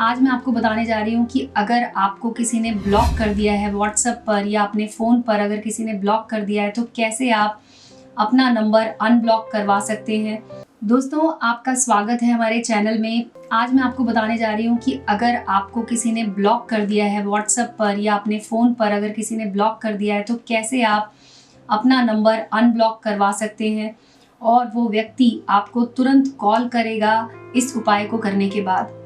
आज मैं आपको बताने जा रही हूँ कि अगर आपको किसी ने ब्लॉक कर दिया है व्हाट्सएप पर या अपने फ़ोन पर अगर किसी ने ब्लॉक कर दिया है तो कैसे आप अपना नंबर अनब्लॉक करवा सकते हैं। दोस्तों, आपका स्वागत है हमारे चैनल में। आज मैं आपको बताने जा रही हूँ कि अगर आपको किसी ने ब्लॉक कर दिया है व्हाट्सएप पर या अपने फ़ोन पर अगर किसी ने ब्लॉक कर दिया है तो कैसे आप अपना नंबर अनब्लॉक करवा सकते हैं और वो व्यक्ति आपको तुरंत कॉल करेगा इस उपाय को करने के बाद।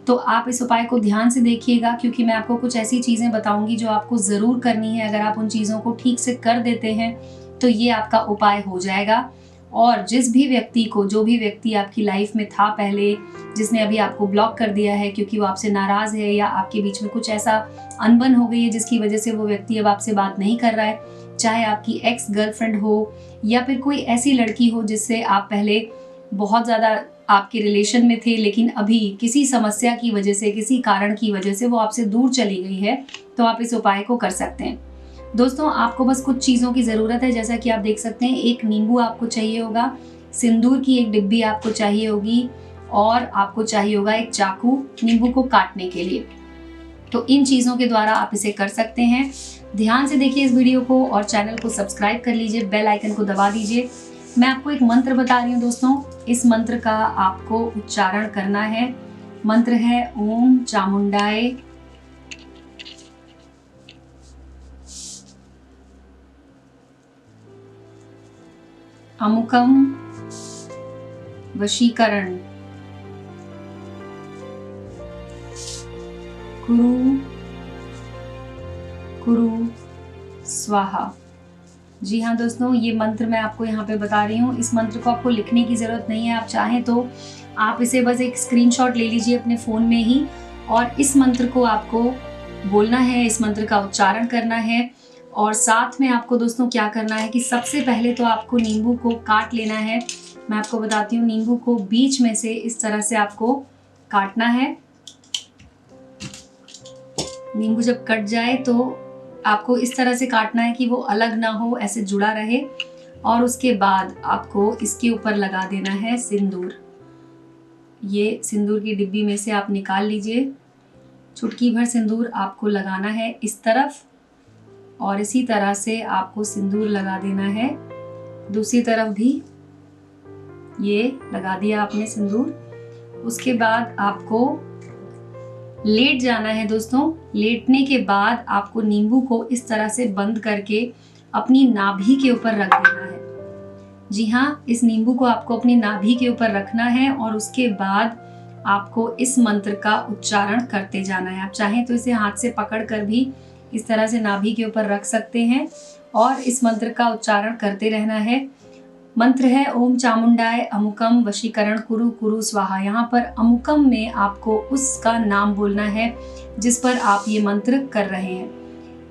तो आप इस उपाय को ध्यान से देखिएगा क्योंकि मैं आपको कुछ ऐसी चीज़ें बताऊंगी जो आपको ज़रूर करनी है। अगर आप उन चीज़ों को ठीक से कर देते हैं तो ये आपका उपाय हो जाएगा और जिस भी व्यक्ति को, जो भी व्यक्ति आपकी लाइफ में था पहले, जिसने अभी आपको ब्लॉक कर दिया है क्योंकि वो आपसे नाराज़ है या आपके बीच में कुछ ऐसा अनबन हो गई है जिसकी वजह से वो व्यक्ति अब आपसे बात नहीं कर रहा है, चाहे आपकी एक्स गर्लफ्रेंड हो या फिर कोई ऐसी लड़की हो जिससे आप पहले बहुत ज़्यादा आपके रिलेशन में थे लेकिन अभी किसी समस्या की वजह से, किसी कारण की वजह से वो आपसे दूर चली गई है, तो आप इस उपाय को कर सकते हैं। दोस्तों, आपको बस कुछ चीज़ों की ज़रूरत है। जैसा कि आप देख सकते हैं, एक नींबू आपको चाहिए होगा, सिंदूर की एक डिब्बी आपको चाहिए होगी और आपको चाहिए होगा एक चाकू नींबू को काटने के लिए। तो इन चीज़ों के द्वारा आप इसे कर सकते हैं। ध्यान से देखिए इस वीडियो को और चैनल को सब्सक्राइब कर लीजिए, बेल आइकन को दबा दीजिए। मैं आपको एक मंत्र बता रही हूँ दोस्तों, इस मंत्र का आपको उच्चारण करना है। मंत्र है ओम चामुंडाय अमुकम वशीकरण कुरु कुरु स्वाहा। जी हाँ दोस्तों, ये मंत्र मैं आपको यहाँ पे बता रही हूँ। इस मंत्र को आपको लिखने की ज़रूरत नहीं है। आप चाहें तो आप इसे बस एक स्क्रीनशॉट ले लीजिए अपने फ़ोन में ही और इस मंत्र को आपको बोलना है, इस मंत्र का उच्चारण करना है। और साथ में आपको दोस्तों क्या करना है कि सबसे पहले तो आपको नींबू को काट लेना है। मैं आपको बताती हूँ, नींबू को बीच में से इस तरह से आपको काटना है। नींबू जब कट जाए तो आपको इस तरह से काटना है कि वो अलग ना हो, ऐसे जुड़ा रहे। और उसके बाद आपको इसके ऊपर लगा देना है सिंदूर। ये सिंदूर की डिब्बी में से आप निकाल लीजिए। चुटकी भर सिंदूर आपको लगाना है इस तरफ और इसी तरह से आपको सिंदूर लगा देना है दूसरी तरफ भी। ये लगा दिया आपने सिंदूर। उसके बाद आपको लेट जाना है दोस्तों। लेटने के बाद आपको नींबू को इस तरह से बंद करके अपनी नाभि के ऊपर रख देना है। जी हाँ, इस नींबू को आपको अपनी नाभि के ऊपर रखना है और उसके बाद आपको इस मंत्र का उच्चारण करते जाना है। आप चाहें तो इसे हाथ से पकड़ कर भी इस तरह से नाभि के ऊपर रख सकते हैं और इस मंत्र का उच्चारण करते रहना है। मंत्र है ओम चामुंडाय अमुकम वशीकरण कुरु कुरु स्वाहा। यहाँ पर अमुकम में आपको उसका नाम बोलना है जिस पर आप ये मंत्र कर रहे हैं।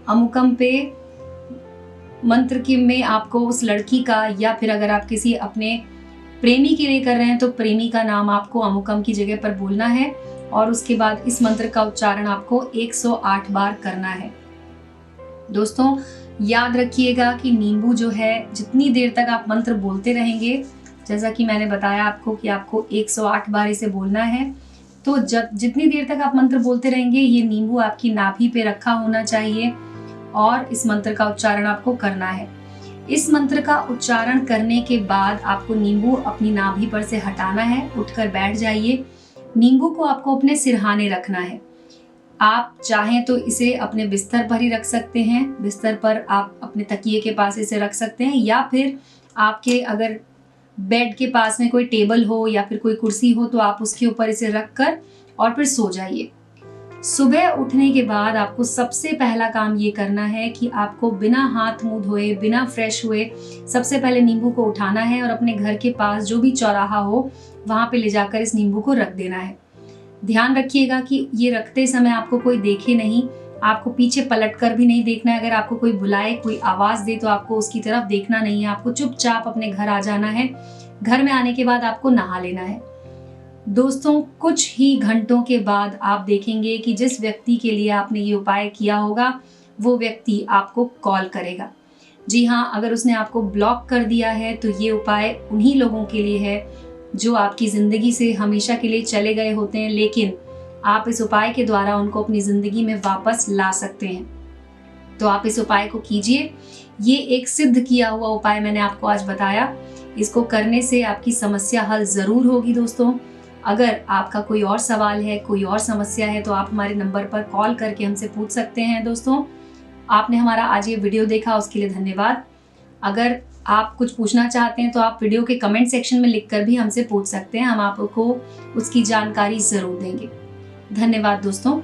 अमुकम पे मंत्र के में आपको उस लड़की का या फिर अगर आप किसी अपने प्रेमी के लिए कर रहे हैं तो प्रेमी का नाम आपको अमुकम की जगह पर बोलना है और उसके बाद इस मंत्र का उच्चारण आपको 108 बार करना है। दोस्तों, याद रखिएगा कि नींबू जो है, जितनी देर तक आप मंत्र बोलते रहेंगे, जैसा कि मैंने बताया आपको कि आपको 108 बार इसे बोलना है, तो जितनी देर तक आप मंत्र बोलते रहेंगे ये नींबू आपकी नाभि पे रखा होना चाहिए और इस मंत्र का उच्चारण आपको करना है। इस मंत्र का उच्चारण करने के बाद आपको नींबू अपनी नाभि पर से हटाना है। उठकर बैठ जाइए। नींबू को आपको अपने सिरहाने रखना है। आप चाहें तो इसे अपने बिस्तर पर ही रख सकते हैं। बिस्तर पर आप अपने तकिए के पास इसे रख सकते हैं या फिर आपके अगर बेड के पास में कोई टेबल हो या फिर कोई कुर्सी हो तो आप उसके ऊपर इसे रख कर और फिर सो जाइए। सुबह उठने के बाद आपको सबसे पहला काम ये करना है कि आपको बिना हाथ मुंह धोए, बिना फ्रेश हुए सबसे पहले नींबू को उठाना है और अपने घर के पास जो भी चौराहा हो वहाँ पे ले जाकर इस नींबू को रख देना है। ध्यान रखिएगा कि ये रखते समय आपको कोई देखे नहीं, आपको पीछे पलट कर भी नहीं देखना है। अगर आपको कोई बुलाए, कोई आवाज़ दे तो आपको उसकी तरफ देखना नहीं है। आपको चुपचाप अपने घर आ जाना है। घर में आने के बाद आपको नहा लेना है। दोस्तों, कुछ ही घंटों के बाद आप देखेंगे कि जिस व्यक्ति के लिए आपने ये उपाय किया होगा वो व्यक्ति आपको कॉल करेगा। जी हाँ, अगर उसने आपको ब्लॉक कर दिया है तो ये उपाय उन्हीं लोगों के लिए है जो आपकी ज़िंदगी से हमेशा के लिए चले गए होते हैं, लेकिन आप इस उपाय के द्वारा उनको अपनी ज़िंदगी में वापस ला सकते हैं। तो आप इस उपाय को कीजिए। ये एक सिद्ध किया हुआ उपाय मैंने आपको आज बताया। इसको करने से आपकी समस्या हल ज़रूर होगी दोस्तों। अगर आपका कोई और सवाल है, कोई और समस्या है, तो आप हमारे नंबर पर कॉल करके हमसे पूछ सकते हैं दोस्तों। आपने हमारा आज ये वीडियो देखा उसके लिए धन्यवाद। अगर आप कुछ पूछना चाहते हैं तो आप वीडियो के कमेंट सेक्शन में लिखकर भी हमसे पूछ सकते हैं। हम आपको उसकी जानकारी ज़रूर देंगे। धन्यवाद दोस्तों।